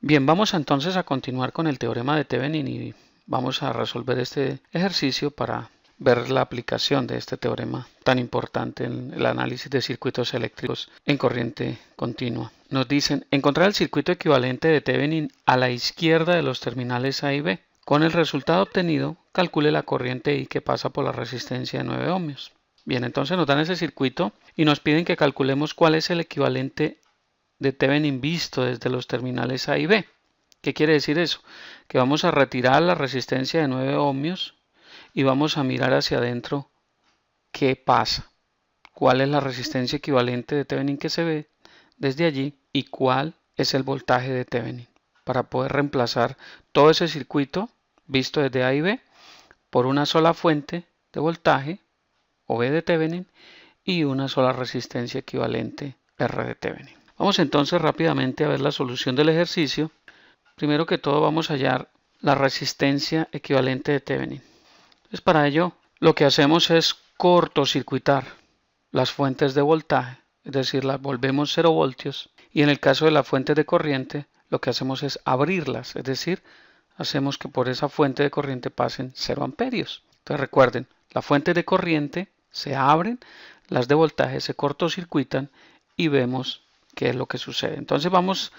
Bien, vamos entonces a continuar con el teorema de Thevenin y vamos a resolver este ejercicio para ver la aplicación de este teorema tan importante en el análisis de circuitos eléctricos en corriente continua. Nos dicen encontrar el circuito equivalente de Thevenin a la izquierda de los terminales A y B. Con el resultado obtenido, calcule la corriente I que pasa por la resistencia de 9 ohmios. Bien, entonces nos dan ese circuito y nos piden que calculemos cuál es el equivalente de Thevenin visto desde los terminales A y B. ¿Qué quiere decir eso? Que vamos a retirar la resistencia de 9 ohmios y vamos a mirar hacia adentro qué pasa, cuál es la resistencia equivalente de Thevenin que se ve desde allí y cuál es el voltaje de Thevenin, para poder reemplazar todo ese circuito visto desde A y B por una sola fuente de voltaje o V de Thevenin y una sola resistencia equivalente R de Thevenin. Vamos entonces rápidamente a ver la solución del ejercicio. Primero que todo vamos a hallar la resistencia equivalente de Thevenin. Entonces para ello lo que hacemos es cortocircuitar las fuentes de voltaje, es decir, las volvemos 0 voltios y en el caso de las fuentes de corriente lo que hacemos es abrirlas, es decir, hacemos que por esa fuente de corriente pasen 0 amperios. Entonces recuerden, las fuentes de corriente se abren, las de voltaje se cortocircuitan y vemos qué es lo que sucede. Entonces vamos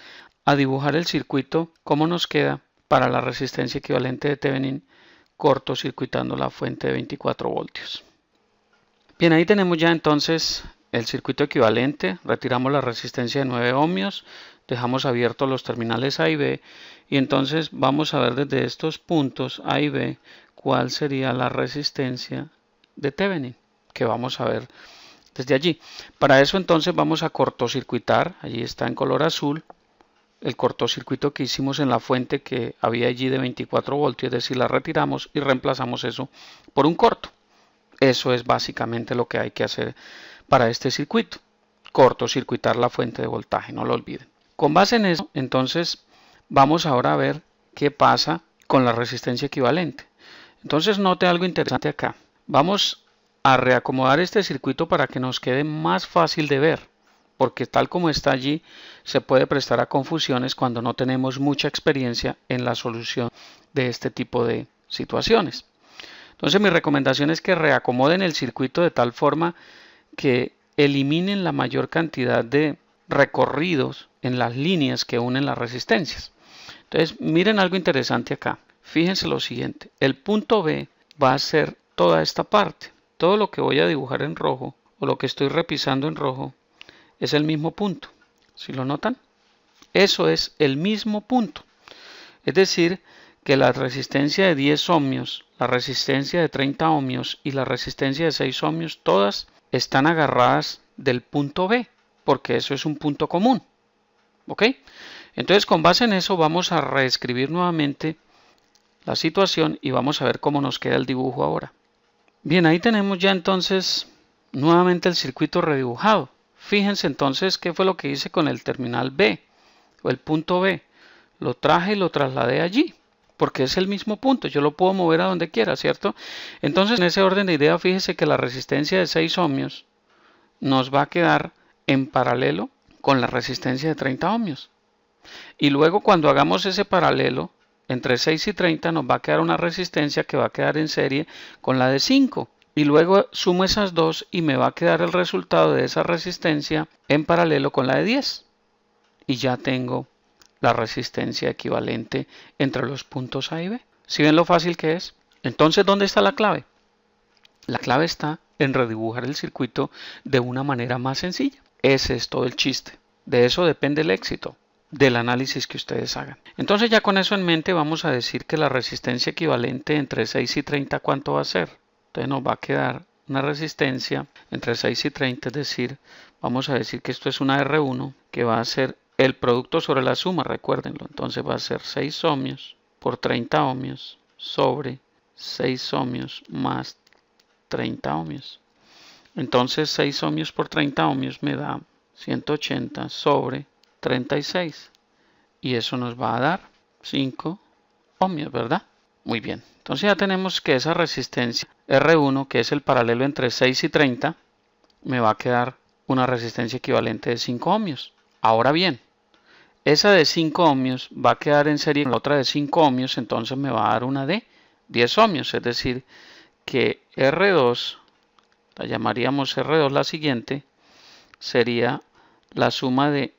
a dibujar el circuito, cómo nos queda para la resistencia equivalente de Thevenin cortocircuitando la fuente de 24 voltios. Bien, ahí tenemos ya entonces el circuito equivalente, retiramos la resistencia de 9 ohmios, dejamos abiertos los terminales A y B y entonces vamos a ver desde estos puntos A y B cuál sería la resistencia de Thevenin, que vamos a ver desde allí. Para eso entonces vamos a cortocircuitar, allí está en color azul, el cortocircuito que hicimos en la fuente que había allí de 24 voltios, es decir, la retiramos y reemplazamos eso por un corto. Eso es básicamente lo que hay que hacer para este circuito, cortocircuitar la fuente de voltaje, no lo olviden. Con base en eso, entonces, vamos ahora a ver qué pasa con la resistencia equivalente. Entonces, note algo interesante acá. Vamos a reacomodar este circuito para que nos quede más fácil de ver, porque tal como está allí, se puede prestar a confusiones cuando no tenemos mucha experiencia en la solución de este tipo de situaciones. Entonces mi recomendación es que reacomoden el circuito de tal forma que eliminen la mayor cantidad de recorridos en las líneas que unen las resistencias. Entonces miren algo interesante acá. Fíjense lo siguiente. El punto B va a ser toda esta parte. Todo lo que voy a dibujar en rojo o lo que estoy repisando en rojo es el mismo punto. ¿Sí lo notan? Eso es el mismo punto. Es decir, que la resistencia de 10 ohmios, la resistencia de 30 ohmios y la resistencia de 6 ohmios, todas están agarradas del punto B, porque eso es un punto común. ¿Ok? Entonces, con base en eso, vamos a reescribir nuevamente la situación y vamos a ver cómo nos queda el dibujo ahora. Bien, ahí tenemos ya entonces nuevamente el circuito redibujado. Fíjense entonces qué fue lo que hice con el terminal B, o el punto B. Lo traje y lo trasladé allí, porque es el mismo punto, yo lo puedo mover a donde quiera, ¿cierto? Entonces, en ese orden de idea, fíjese que la resistencia de 6 ohmios nos va a quedar en paralelo con la resistencia de 30 ohmios. Y luego cuando hagamos ese paralelo, entre 6 y 30 nos va a quedar una resistencia que va a quedar en serie con la de 5. Y luego sumo esas dos y me va a quedar el resultado de esa resistencia en paralelo con la de 10. Y ya tengo la resistencia equivalente entre los puntos A y B. ¿Sí ven lo fácil que es? Entonces, ¿dónde está la clave? La clave está en redibujar el circuito de una manera más sencilla. Ese es todo el chiste. De eso depende el éxito del análisis que ustedes hagan. Entonces, ya con eso en mente, vamos a decir que la resistencia equivalente entre 6 y 30, ¿cuánto va a ser? Entonces nos va a quedar una resistencia entre 6 y 30, es decir, vamos a decir que esto es una R1 que va a ser el producto sobre la suma, recuérdenlo. Entonces va a ser 6 ohmios por 30 ohmios sobre 6 ohmios más 30 ohmios. Entonces 6 ohmios por 30 ohmios me da 180 sobre 36. Y eso nos va a dar 5 ohmios, ¿verdad? Muy bien. Entonces ya tenemos que esa resistencia R1, que es el paralelo entre 6 y 30, me va a quedar una resistencia equivalente de 5 ohmios. Ahora bien, esa de 5 ohmios va a quedar en serie con la otra de 5 ohmios, entonces me va a dar una de 10 ohmios, es decir, que R2, la llamaríamos R2 la siguiente, sería la suma de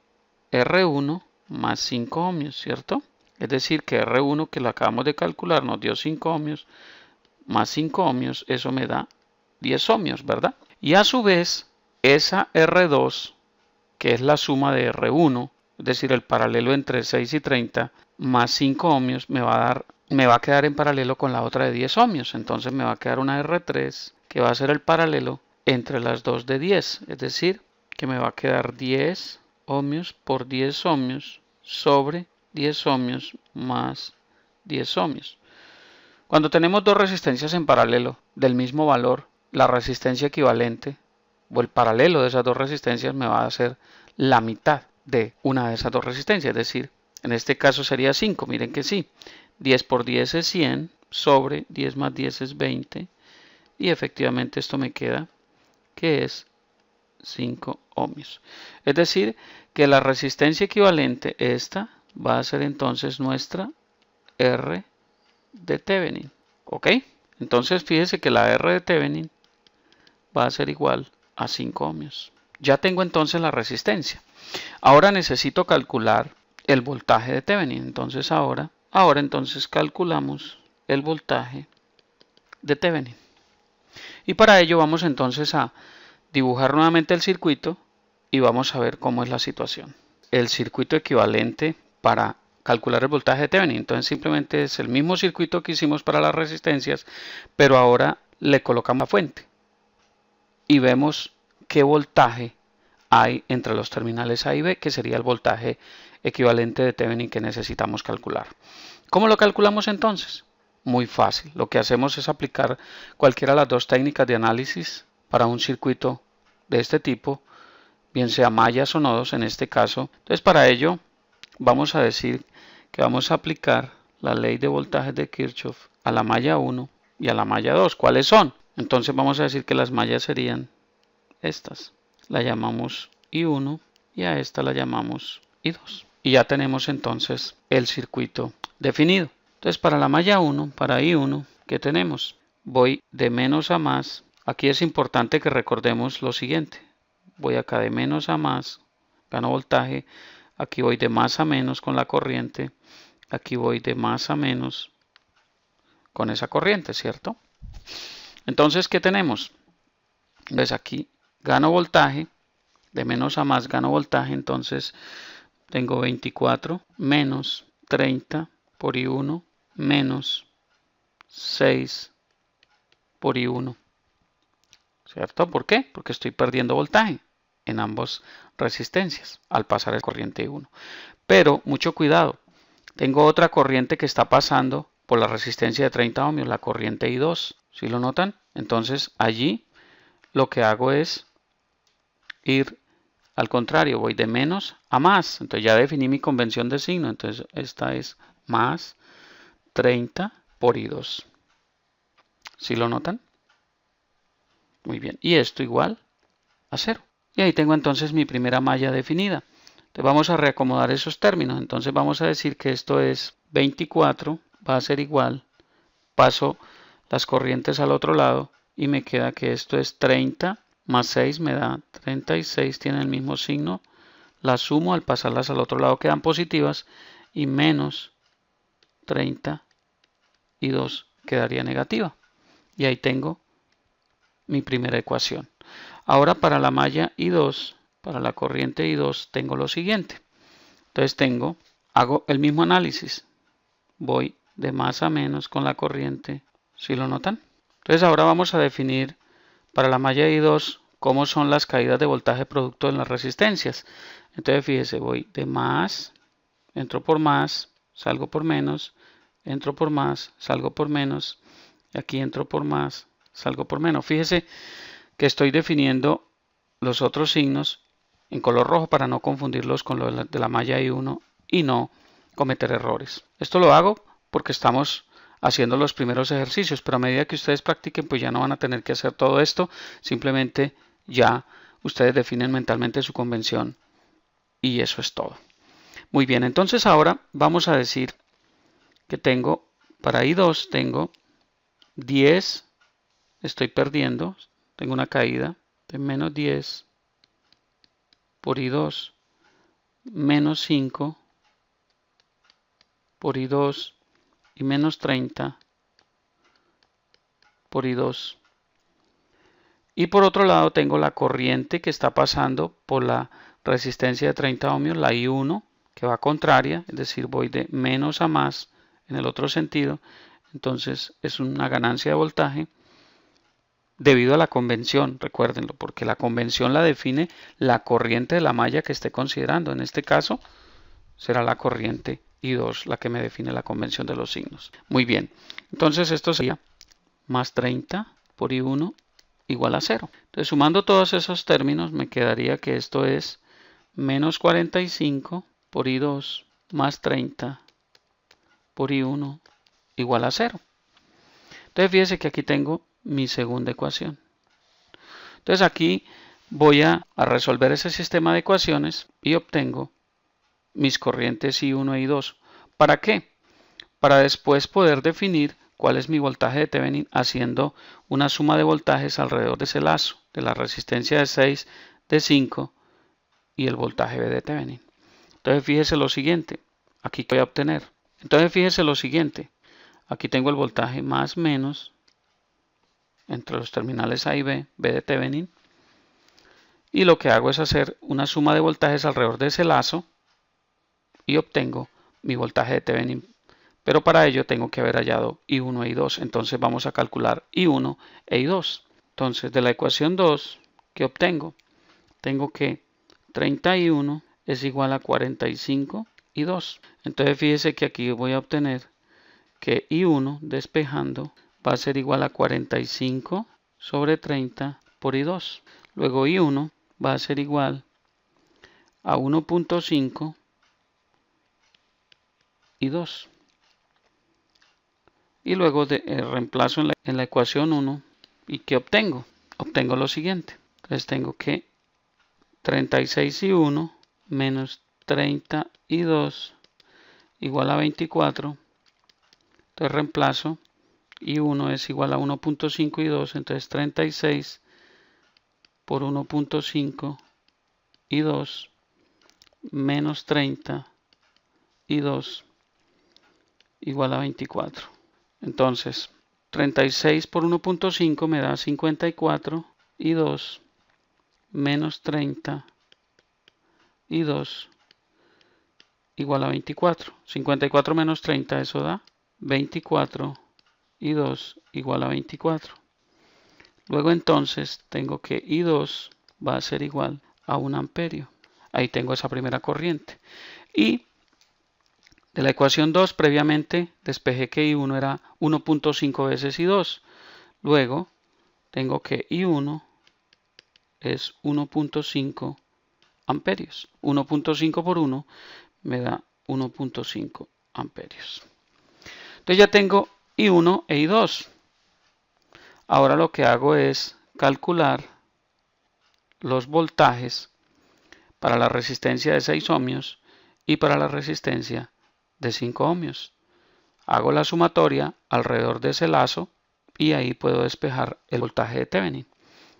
R1 más 5 ohmios, ¿cierto? Es decir, que R1 que lo acabamos de calcular nos dio 5 ohmios, más 5 ohmios, eso me da 10 ohmios, ¿verdad? Y a su vez, esa R2, que es la suma de R1, es decir, el paralelo entre 6 y 30, más 5 ohmios, me va a quedar en paralelo con la otra de 10 ohmios. Entonces me va a quedar una R3, que va a ser el paralelo entre las dos de 10. Es decir, que me va a quedar 10 ohmios por 10 ohmios sobre 10 ohmios más 10 ohmios. Cuando tenemos dos resistencias en paralelo del mismo valor, la resistencia equivalente o el paralelo de esas dos resistencias me va a ser la mitad de una de esas dos resistencias, es decir, en este caso sería 5, miren que sí, 10 por 10 es 100, sobre 10 más 10 es 20, y efectivamente esto me queda que es 5 ohmios. Es decir, que la resistencia equivalente, esta, va a ser entonces nuestra R de Thevenin, ¿ok? Entonces fíjese que la R de Thevenin va a ser igual a 5 ohmios. Ya tengo entonces la resistencia. Ahora necesito calcular el voltaje de Thevenin. Entonces ahora entonces calculamos el voltaje de Thevenin. Y para ello vamos entonces a dibujar nuevamente el circuito y vamos a ver cómo es la situación. El circuito equivalente para calcular el voltaje de Thevenin. Entonces simplemente es el mismo circuito que hicimos para las resistencias, pero ahora le colocamos la fuente y vemos qué voltaje hay entre los terminales A y B, que sería el voltaje equivalente de Thevenin que necesitamos calcular. ¿Cómo lo calculamos entonces? Muy fácil. Lo que hacemos es aplicar cualquiera de las dos técnicas de análisis para un circuito de este tipo, bien sea mallas o nodos en este caso. Entonces para ello vamos a decir que vamos a aplicar la ley de voltaje de Kirchhoff a la malla 1 y a la malla 2. ¿Cuáles son? Entonces vamos a decir que las mallas serían estas. La llamamos I1 y a esta la llamamos I2. Y ya tenemos entonces el circuito definido. Entonces para la malla 1, para I1, ¿qué tenemos? Voy de menos a más. Aquí es importante que recordemos lo siguiente. Voy acá de menos a más, gano voltaje. Aquí voy de más a menos con la corriente. Aquí voy de más a menos con esa corriente, ¿cierto? Entonces, ¿qué tenemos? Entonces aquí gano voltaje, de menos a más gano voltaje, entonces tengo 24 menos 30 por I1 menos 6 por I1, ¿cierto? ¿Por qué? Porque estoy perdiendo voltaje en ambas resistencias al pasar el corriente I1. Pero mucho cuidado, tengo otra corriente que está pasando por la resistencia de 30 ohmios, la corriente I2, ¿sí lo notan? Entonces allí lo que hago es ir al contrario, voy de menos a más. Entonces ya definí mi convención de signo. Entonces esta es más 30 por I2. ¿Sí lo notan? Muy bien. Y esto igual a 0. Y ahí tengo entonces mi primera malla definida. Entonces vamos a reacomodar esos términos. Entonces vamos a decir que esto es 24, va a ser igual. Paso las corrientes al otro lado y me queda que esto es 30 más 6 me da 36, tiene el mismo signo, las sumo, al pasarlas al otro lado quedan positivas y menos 32 quedaría negativa. Y ahí tengo mi primera ecuación. Ahora para la malla I2, para la corriente I2 tengo lo siguiente. Entonces hago el mismo análisis, voy de más a menos con la corriente, ¿sí lo notan? Entonces ahora vamos a definir para la malla I2, ¿cómo son las caídas de voltaje producto en las resistencias? Entonces fíjese, voy de más, entro por más, salgo por menos, entro por más, salgo por menos, y aquí entro por más, salgo por menos. Fíjese que estoy definiendo los otros signos en color rojo para no confundirlos con los de la malla I1 y no cometer errores. Esto lo hago porque estamos haciendo los primeros ejercicios, pero a medida que ustedes practiquen pues ya no van a tener que hacer todo esto, simplemente ya ustedes definen mentalmente su convención y eso es todo. Muy bien, entonces ahora vamos a decir que tengo, para I2 tengo 10, estoy perdiendo, tengo una caída de menos 10 por I2, menos 5 por I2 y menos 30 por I2. Y por otro lado tengo la corriente que está pasando por la resistencia de 30 ohmios, la I1, que va contraria, es decir, voy de menos a más en el otro sentido. Entonces es una ganancia de voltaje debido a la convención, recuérdenlo, porque la convención la define la corriente de la malla que esté considerando. En este caso será la corriente I2 la que me define la convención de los signos. Muy bien, entonces esto sería más 30 por I1 igual a 0. Entonces sumando todos esos términos me quedaría que esto es menos 45 por I2 más 30 por I1 igual a 0. Entonces fíjese que aquí tengo mi segunda ecuación. Entonces aquí voy a resolver ese sistema de ecuaciones y obtengo mis corrientes I1 e I2. ¿Para qué? Para después poder definir cuál es mi voltaje de Thevenin haciendo una suma de voltajes alrededor de ese lazo, de la resistencia de 6, de 5 y el voltaje V de Thevenin. Entonces fíjese lo siguiente, aquí voy a obtener. Entonces fíjese lo siguiente, aquí tengo el voltaje más menos entre los terminales A y B, V de Thevenin, y lo que hago es hacer una suma de voltajes alrededor de ese lazo y obtengo mi voltaje de Thevenin. Pero para ello tengo que haber hallado I1 e I2. Entonces vamos a calcular I1 e I2. Entonces de la ecuación 2 que obtengo, tengo que 31 es igual a 45 I2. Entonces fíjese que aquí voy a obtener que I1 despejando va a ser igual a 45 sobre 30 por I2. Luego I1 va a ser igual a 1.5 I2. Y luego reemplazo en la ecuación 1 y ¿qué obtengo? Obtengo lo siguiente. Entonces tengo que 36 y 1 menos 30 y 2 igual a 24. Entonces reemplazo y 1 es igual a 1.5 y 2. Entonces 36 por 1.5 y 2 menos 30 y 2 igual a 24. Entonces 36 por 1.5 me da 54 y 2 menos 30 y 2 igual a 24. 54 menos 30, eso da 24 y 2 igual a 24. Luego entonces tengo que I2 va a ser igual a 1 amperio. Ahí tengo esa primera corriente. Y de la ecuación 2 previamente despejé que I1 era 1.5 veces I2. Luego tengo que I1 es 1.5 amperios. 1.5 por 1 me da 1.5 amperios. Entonces ya tengo I1 e I2. Ahora lo que hago es calcular los voltajes para la resistencia de 6 ohmios y para la resistencia de 5 ohmios. Hago la sumatoria alrededor de ese lazo y ahí puedo despejar el voltaje de Thevenin.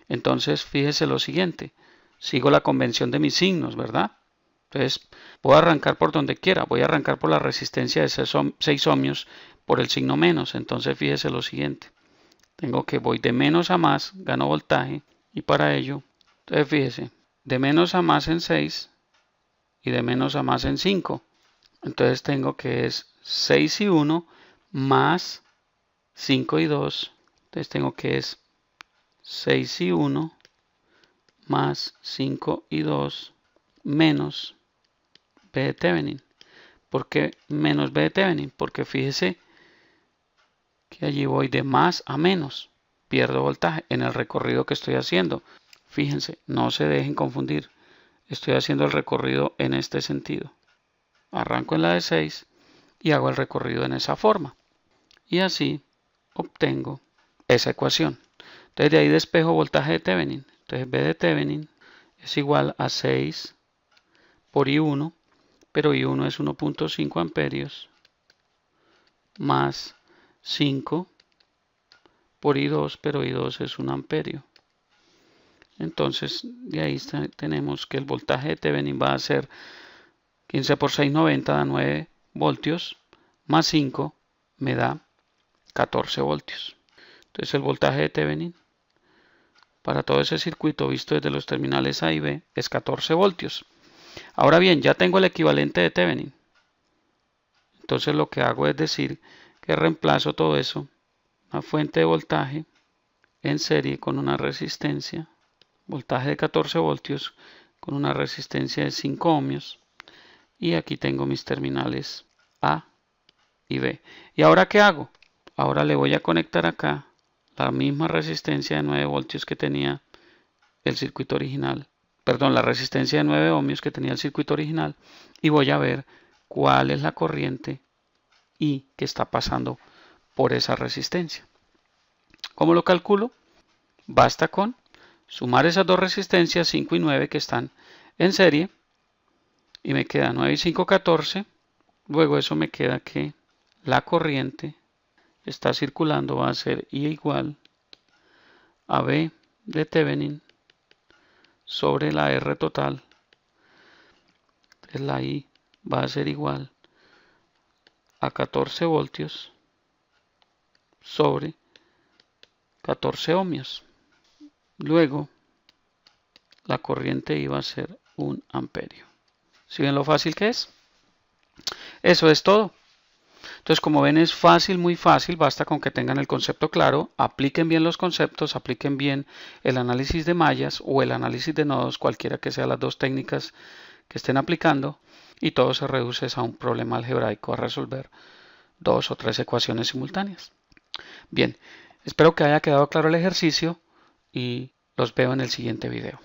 Entonces fíjese lo siguiente, sigo la convención de mis signos, ¿verdad? Entonces puedo arrancar por donde quiera, voy a arrancar por la resistencia de 6 ohmios por el signo menos. Entonces fíjese lo siguiente, tengo que voy de menos a más, gano voltaje y para ello, entonces fíjese, de menos a más en 6 y de menos a más en 5. Entonces tengo que es 6 y 1 más 5 y 2. Entonces tengo que es 6 y 1 más 5 y 2 menos V de Thevenin. ¿Por qué menos V de Thevenin? Porque fíjese que allí voy de más a menos. Pierdo voltaje en el recorrido que estoy haciendo. Fíjense, no se dejen confundir. Estoy haciendo el recorrido en este sentido. Arranco en la de 6 y hago el recorrido en esa forma. Y así obtengo esa ecuación. Entonces de ahí despejo voltaje de Thevenin. Entonces V de Thevenin es igual a 6 por I1 pero I1 es 1.5 amperios más 5 por I2, pero I2 es 1 amperio. Entonces, de ahí tenemos que el voltaje de Thevenin va a ser 15 por 690, da 9 voltios, más 5 me da 14 voltios. Entonces, el voltaje de Thevenin para todo ese circuito visto desde los terminales A y B es 14 voltios. Ahora bien, ya tengo el equivalente de Thevenin. Entonces, lo que hago es decir que reemplazo todo eso, una fuente de voltaje en serie con una resistencia, voltaje de 14 voltios con una resistencia de 5 ohmios, y aquí tengo mis terminales A y B. ¿Y ahora qué hago? Ahora le voy a conectar acá la misma resistencia de 9 voltios que tenía el circuito original, perdón, la resistencia de 9 ohmios que tenía el circuito original, y voy a ver cuál es la corriente I que está pasando por esa resistencia. ¿Cómo lo calculo? Basta con sumar esas dos resistencias, 5 y 9, que están en serie, y me queda 9 y 5, 14. Luego eso me queda que la corriente está circulando va a ser I igual a B de Thevenin sobre la R total. Entonces la I va a ser igual a 14 voltios sobre 14 ohmios. Luego la corriente I va a ser 1 amperio. ¿Sí ven lo fácil que es? Eso es todo. Entonces, como ven, es fácil, muy fácil, basta con que tengan el concepto claro, apliquen bien los conceptos, apliquen bien el análisis de mallas o el análisis de nodos, cualquiera que sean las dos técnicas que estén aplicando, y todo se reduce a un problema algebraico, a resolver 2 o 3 ecuaciones simultáneas. Bien, espero que haya quedado claro el ejercicio y los veo en el siguiente video.